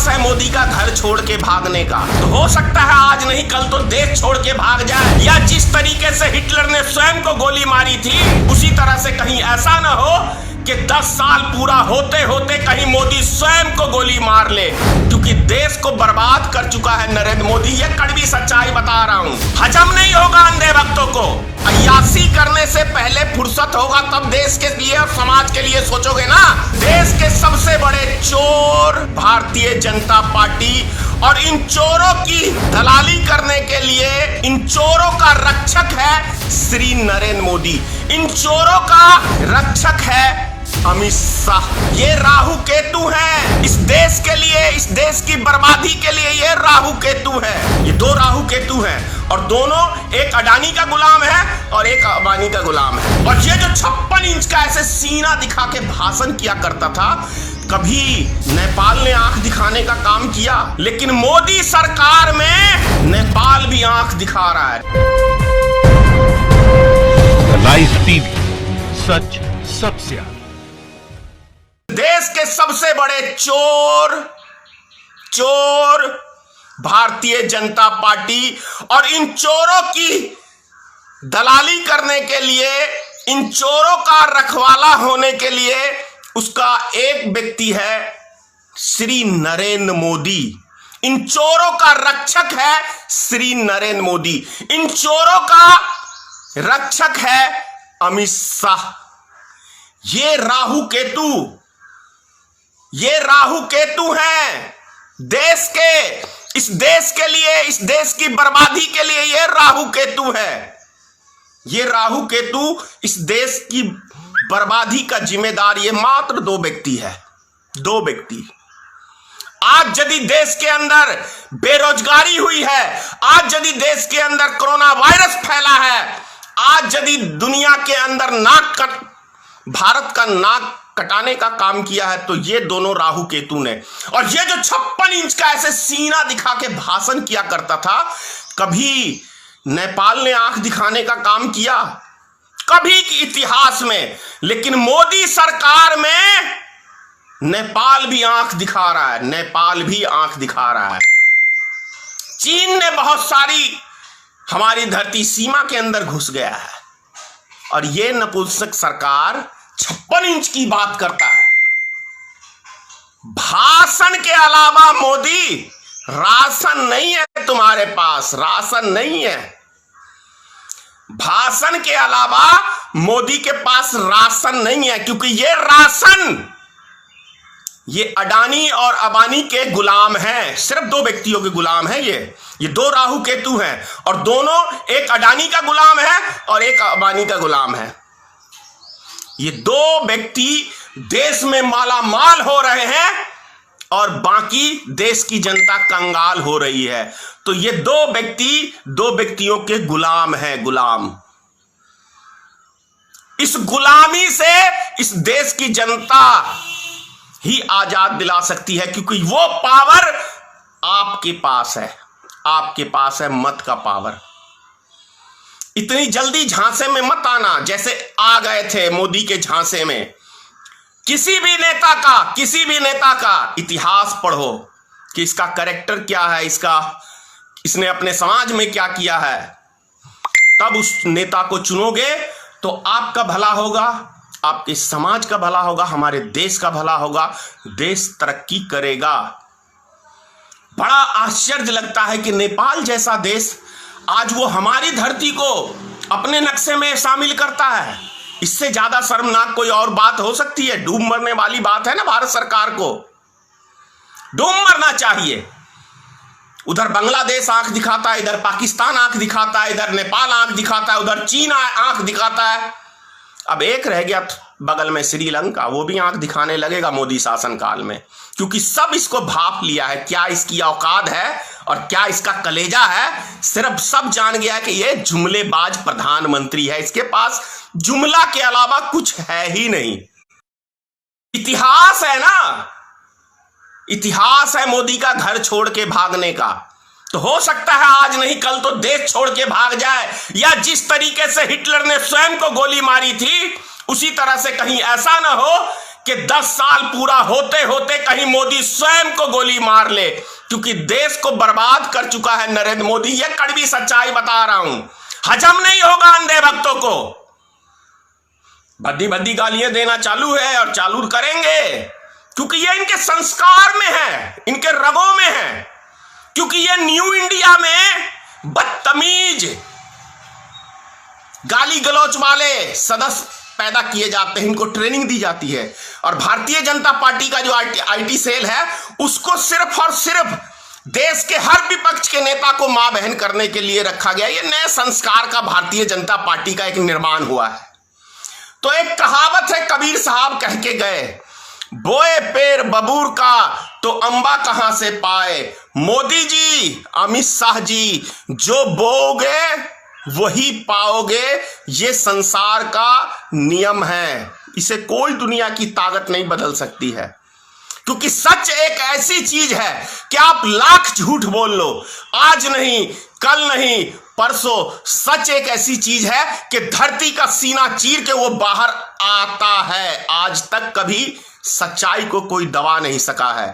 इतिहास है मोदी का घर छोड़ के भागने का। तो हो सकता है आज नहीं कल तो देश छोड़ के भाग जाए, या जिस तरीके से हिटलर ने स्वयं को गोली मारी थी उसी तरह से कहीं ऐसा ना हो कि 10 साल पूरा होते होते कहीं मोदी स्वयं को गोली मार ले, क्योंकि देश को बर्बाद कर चुका है नरेंद्र मोदी। ये कड़वी सच्चाई बता रहा हूं। हजम नहीं होगा अंधे भक्तों को। अय्यासी करने से पहले फुर्सत होगा तब देश के लिए और समाज के लिए सोचोगे ना। देश के सबसे बड़े चोर भारतीय जनता पार्टी, और इन चोरों की दलाली करने के लिए इन चोरों का रक्षक है श्री नरेंद्र मोदी। इन चोरों का रक्षक है अमित शाह। ये राहु केतु है इस देश के लिए, इस देश की बर्बादी के लिए ये राहु केतु है। ये दो राहु केतु हैं और दोनों, एक अडानी का गुलाम है और एक अंबानी का गुलाम है। और ये जो 56 इंच का ऐसे सीना दिखा के भाषण किया करता था, कभी नेपाल ने आंख दिखाने का काम किया, लेकिन मोदी सरकार में नेपाल भी आंख दिखा रहा है। लाइव टीवी, सच सबसे आगे। देश के सबसे बड़े चोर भारतीय जनता पार्टी, और इन चोरों की दलाली करने के लिए, इन चोरों का रखवाला होने के लिए उसका एक व्यक्ति है श्री नरेंद्र मोदी। इन चोरों का रक्षक है श्री नरेंद्र मोदी। इन चोरों का रक्षक है अमित शाह। ये राहु केतु हैं देश के, इस देश के लिए, इस देश की बर्बादी के लिए ये राहु केतु है। ये राहु केतु इस देश की बर्बादी का जिम्मेदार ये मात्र दो व्यक्ति है। दो व्यक्ति। आज यदि देश के अंदर बेरोजगारी हुई है, आज यदि देश के अंदर कोरोना वायरस फैला है, आज यदि दुनिया के अंदर भारत का नाक कटाने का काम किया है, तो ये दोनों राहु केतु ने। और ये जो 56 इंच का ऐसे सीना दिखा के भाषण किया करता था, कभी नेपाल ने आंख दिखाने का काम किया, कभी इतिहास में, लेकिन मोदी सरकार में नेपाल भी आंख दिखा रहा है। नेपाल भी आंख दिखा रहा है। चीन ने बहुत सारी हमारी धरती सीमा के अंदर घुस गया है, और ये नपुंसक सरकार 56 इंच की बात करता है। भाषण के अलावा मोदी, राशन नहीं है तुम्हारे पास, राशन नहीं है। भाषण के अलावा मोदी के पास राशन नहीं है, क्योंकि ये राशन ये अडानी और अंबानी के गुलाम हैं। सिर्फ दो व्यक्तियों के गुलाम हैं ये दो राहु केतु हैं, और दोनों, एक अडानी का गुलाम है और एक अंबानी का गुलाम है। ये दो व्यक्ति देश में माला माल हो रहे हैं और बाकी देश की जनता कंगाल हो रही है। तो ये दो व्यक्तियों के गुलाम हैं, गुलाम। इस गुलामी से इस देश की जनता ही आजाद दिला सकती है, क्योंकि वो पावर आपके पास है, आपके पास है मत का पावर। इतनी जल्दी झांसे में मत आना जैसे आ गए थे मोदी के झांसे में। किसी भी नेता का इतिहास पढ़ो कि इसका कैरेक्टर क्या है, इसने अपने समाज में क्या किया है, तब उस नेता को चुनोगे तो आपका भला होगा, आपके समाज का भला होगा, हमारे देश का भला होगा, देश तरक्की करेगा। बड़ा आश्चर्य लगता है कि नेपाल जैसा देश आज वो हमारी धरती को अपने नक्शे में शामिल करता है। इससे ज्यादा शर्मनाक कोई और बात हो सकती है? डूब मरने वाली बात है ना। भारत सरकार को डूब मरना चाहिए। उधर बांग्लादेश आंख दिखाता है, इधर पाकिस्तान आंख दिखाता है, इधर नेपाल आंख दिखाता है, उधर चीन आंख दिखाता है। अब एक रह गया बगल में श्रीलंका, वो भी आंख दिखाने लगेगा मोदी शासनकाल में, क्योंकि सब इसको भाप लिया है। क्या इसकी औकात है और क्या इसका कलेजा है, सिर्फ सब जान गया है कि ये जुमलेबाज प्रधानमंत्री है। इसके पास जुमला के अलावा कुछ है ही नहीं। इतिहास है ना, इतिहास है मोदी का घर छोड़ के भागने का। तो हो सकता है आज नहीं कल तो देश छोड़ के भाग जाए, या जिस तरीके से हिटलर ने स्वयं को गोली मारी थी उसी तरह से कहीं ऐसा ना हो कि 10 साल पूरा होते होते कहीं मोदी स्वयं को गोली मार ले, क्योंकि देश को बर्बाद कर चुका है नरेंद्र मोदी। यह कड़वी सच्चाई बता रहा हूं, हजम नहीं होगा अंधे भक्तों को। भद्दी भद्दी गालियां देना चालू है और चालू करेंगे, क्योंकि ये इनके संस्कार में है, इनके रगों में है, क्योंकि ये न्यू इंडिया में बदतमीज गाली गलौच वाले सदस्य पैदा किए जाते हैं, इनको ट्रेनिंग दी जाती है। और भारतीय जनता पार्टी का जो आईटी सेल है, उसको सिर्फ और सिर्फ देश के हर विपक्ष के नेता को मां बहन करने के लिए रखा गया। ये नए संस्कार का भारतीय जनता पार्टी का एक निर्माण हुआ है। तो एक कहावत है, कबीर साहब कह के गए, बोए पेड़ बबूर का तो अंबा कहां से पाए। मोदी जी, अमित शाह जी, जो बोओगे वही पाओगे, ये संसार का नियम है। इसे कोई दुनिया की ताकत नहीं बदल सकती है, क्योंकि सच एक ऐसी चीज है कि आप लाख झूठ बोल लो, आज नहीं, कल नहीं, परसों, सच एक ऐसी चीज है कि धरती का सीना चीर के वो बाहर आता है। आज तक कभी सच्चाई को कोई दबा नहीं सका है।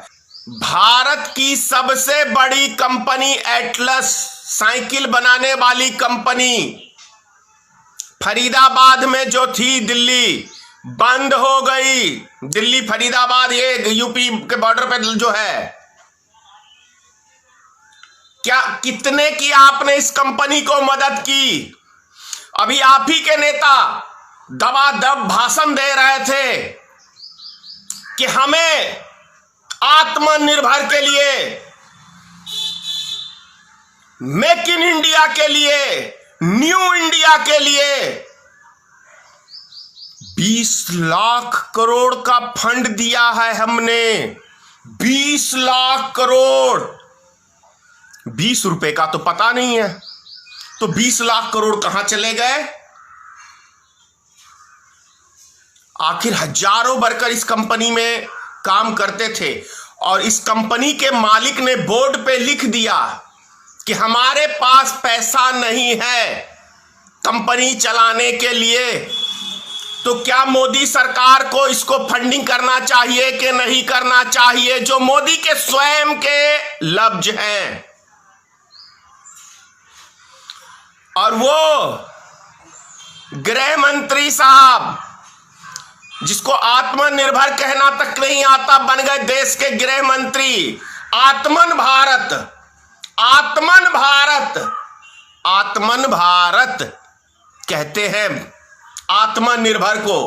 भारत की सबसे बड़ी कंपनी एटलस, साइकिल बनाने वाली कंपनी, फरीदाबाद में जो थी, दिल्ली बंद हो गई। दिल्ली फरीदाबाद, ये यूपी के बॉर्डर पे जो है, क्या कितने की आपने इस कंपनी को मदद की? अभी आप ही के नेता दबादब भाषण दे रहे थे कि हमें आत्मनिर्भर के लिए, मेक इन इंडिया के लिए, न्यू इंडिया के लिए 20 लाख करोड़ का फंड दिया है हमने। 20 लाख करोड़, 20 रुपए का तो पता नहीं है, तो 20 लाख करोड़ कहां चले गए? आखिर हजारों वर्कर इस कंपनी में काम करते थे, और इस कंपनी के मालिक ने बोर्ड पे लिख दिया कि हमारे पास पैसा नहीं है कंपनी चलाने के लिए। तो क्या मोदी सरकार को इसको फंडिंग करना चाहिए कि नहीं करना चाहिए? जो मोदी के स्वयं के लफ्ज हैं। और वो गृह मंत्री साहब, जिसको आत्मनिर्भर कहना तक नहीं आता, बन गए देश के गृह मंत्री। आत्मन भारत, आत्मन भारत, आत्मन भारत कहते हैं आत्मनिर्भर को।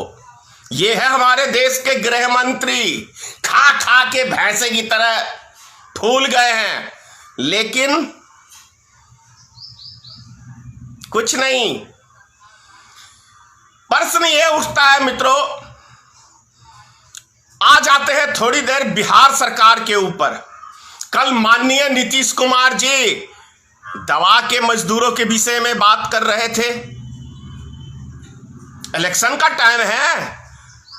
ये है हमारे देश के गृह मंत्री, खा खा के भैंसे की तरह फूल गए हैं, लेकिन कुछ नहीं। प्रश्न ये उठता है मित्रों, आ जाते हैं थोड़ी देर बिहार सरकार के ऊपर। कल माननीय नीतीश कुमार जी दवा के मजदूरों के विषय में बात कर रहे थे। इलेक्शन का टाइम है,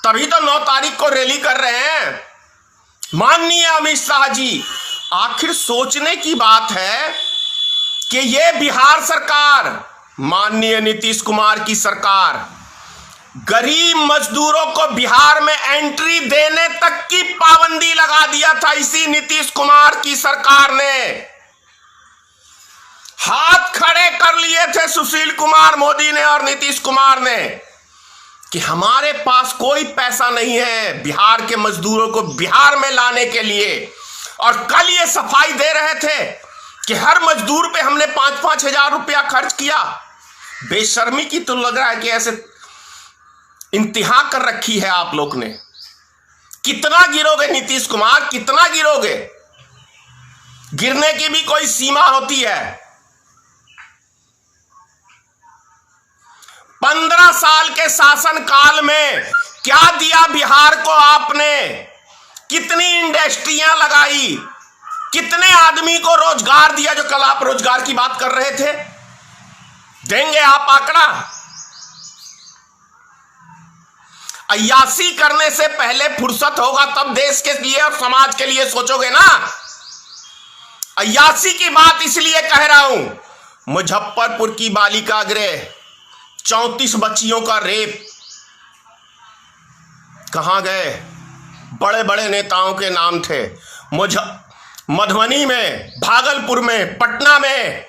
तभी तो 9 तारीख को रैली कर रहे हैं। माननीय अमित शाह जी, आखिर सोचने की बात है कि ये बिहार सरकार, माननीय नीतीश कुमार की सरकार, गरीब मजदूरों को बिहार में एंट्री देने तक की पाबंदी लगा दिया था इसी नीतीश कुमार की सरकार ने। हाथ खड़े कर लिए थे सुशील कुमार मोदी ने और नीतीश कुमार ने कि हमारे पास कोई पैसा नहीं है बिहार के मजदूरों को बिहार में लाने के लिए। और कल ये सफाई दे रहे थे कि हर मजदूर पे हमने 5-5 हजार रुपया खर्च किया। बेशर्मी की तो लग रहा है कि ऐसे इंतहा कर रखी है आप लोग ने। कितना गिरोगे नीतीश कुमार, कितना गिरोगे? गिरने की भी कोई सीमा होती है। 15 साल के शासन काल में क्या दिया बिहार को आपने? कितनी इंडस्ट्रियां लगाई, कितने आदमी को रोजगार दिया? जो कल आप रोजगार की बात कर रहे थे, देंगे आप आंकड़ा? अय्यासी करने से पहले फुर्सत होगा तब देश के लिए और समाज के लिए सोचोगे ना। अय्यासी की बात इसलिए कह रहा हूं, मुजफ्फरपुर की बालिका गृह, 34 बच्चियों का रेप, कहां गए? बड़े बड़े नेताओं के नाम थे। मधुबनी में, भागलपुर में, पटना में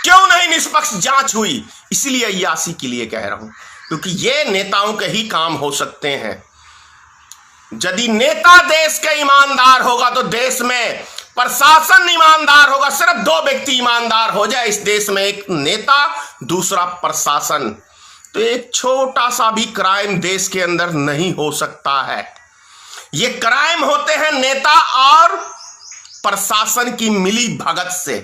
क्यों नहीं निष्पक्ष जांच हुई? इसलिए अय्यासी के लिए कह रहा हूं, क्योंकि ये नेताओं के ही काम हो सकते हैं। यदि नेता देश के ईमानदार होगा तो देश में प्रशासन ईमानदार होगा। सिर्फ दो व्यक्ति ईमानदार हो जाए इस देश में, एक नेता, दूसरा प्रशासन, तो एक छोटा सा भी क्राइम देश के अंदर नहीं हो सकता है। ये क्राइम होते हैं नेता और प्रशासन की मिली भगत से।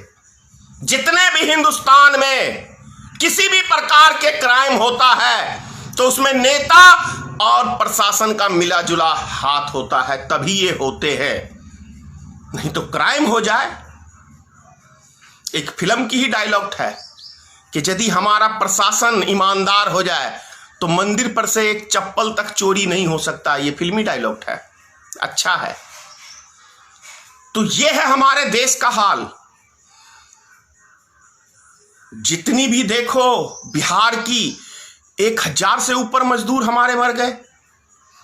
जितने भी हिंदुस्तान में किसी भी प्रकार के क्राइम होता है तो उसमें नेता और प्रशासन का मिला जुला हाथ होता है, तभी ये होते हैं। नहीं तो क्राइम हो जाए। एक फिल्म की ही डायलॉग है कि यदि हमारा प्रशासन ईमानदार हो जाए तो मंदिर पर से एक चप्पल तक चोरी नहीं हो सकता। ये फिल्मी डायलॉग है, अच्छा है। तो ये है हमारे देश का हाल। जितनी भी देखो, बिहार की 1000 से ऊपर मजदूर हमारे मर गए।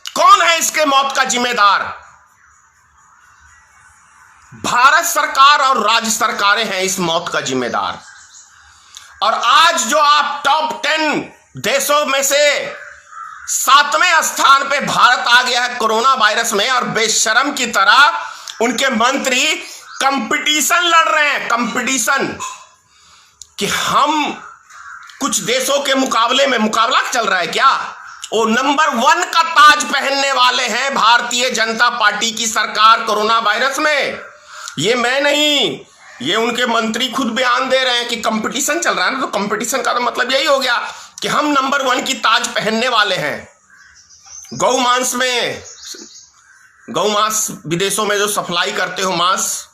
कौन है इसके मौत का जिम्मेदार? भारत सरकार और राज्य सरकारें हैं इस मौत का जिम्मेदार। और आज जो आप टॉप 10 देशों में से 7वें स्थान पे भारत आ गया है कोरोना वायरस में, और बेशरम की तरह उनके मंत्री कंपटीशन लड़ रहे हैं। कंपटीशन कि हम कुछ देशों के मुकाबले में, मुकाबला चल रहा है क्या? वो नंबर 1 का ताज पहनने वाले हैं भारतीय जनता पार्टी की सरकार कोरोना वायरस में। ये मैं नहीं, ये उनके मंत्री खुद बयान दे रहे हैं कि कंपटीशन चल रहा है ना। तो कंपटीशन का तो मतलब यही हो गया कि हम नंबर 1 की ताज पहनने वाले हैं। गौमांस में, गौमांस विदेशों में जो सप्लाई करते हो मांस,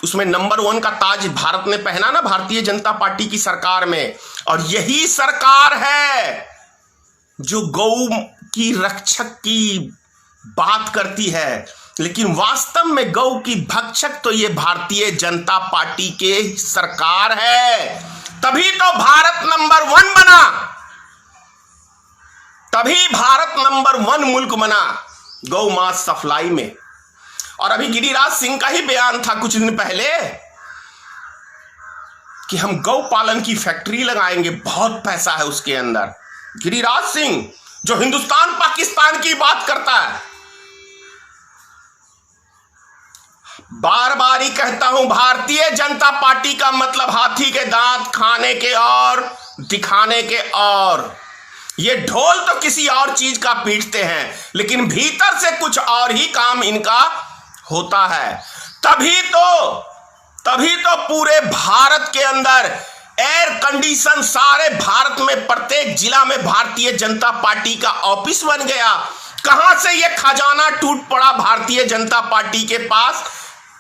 उसमें नंबर 1 का ताज भारत ने पहना ना, भारतीय जनता पार्टी की सरकार में। और यही सरकार है जो गौ की रक्षक की बात करती है, लेकिन वास्तव में गौ की भक्षक तो ये भारतीय जनता पार्टी के सरकार है। तभी तो भारत नंबर 1 बना, तभी भारत नंबर 1 मुल्क बना गौ मांस सप्लाई में। और अभी गिरिराज सिंह का ही बयान था कुछ दिन पहले कि हम गौ पालन की फैक्ट्री लगाएंगे, बहुत पैसा है उसके अंदर। गिरिराज सिंह जो हिंदुस्तान पाकिस्तान की बात करता है। बार बार ही कहता हूं, भारतीय जनता पार्टी का मतलब हाथी के दांत खाने के और दिखाने के और। ये ढोल तो किसी और चीज का पीटते हैं, लेकिन भीतर से कुछ और ही काम इनका होता है। तभी तो पूरे भारत के अंदर एयर कंडीशन, सारे भारत में प्रत्येक जिला में भारतीय जनता पार्टी का ऑफिस बन गया। कहां से ये खजाना टूट पड़ा भारतीय जनता पार्टी के पास?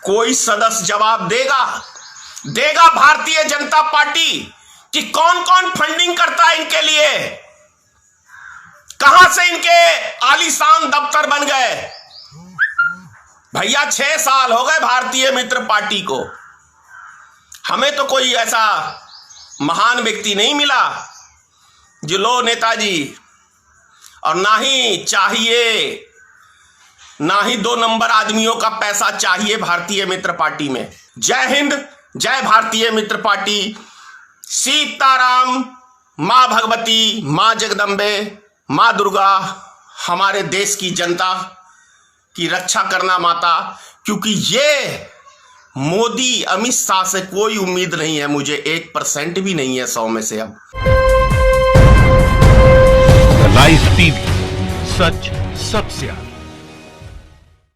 कोई सदस्य जवाब देगा भारतीय जनता पार्टी कि कौन कौन फंडिंग करता है इनके लिए? कहां से इनके आलीशान दफ्तर बन गए? भैया 6 साल हो गए भारतीय मित्र पार्टी को। हमें तो कोई ऐसा महान व्यक्ति नहीं मिला जो लो नेताजी, और ना ही चाहिए, ना ही 2 नंबर आदमियों का पैसा चाहिए भारतीय मित्र पार्टी में। जय हिंद, जय भारतीय मित्र पार्टी। सीताराम, मां भगवती, मां जगदम्बे, मां दुर्गा हमारे देश की जनता की रक्षा करना माता। क्योंकि ये मोदी अमित शाह से कोई उम्मीद नहीं है मुझे, 1% भी नहीं है 100 में से। अब लाइव टीवी, सच सबसे आगे।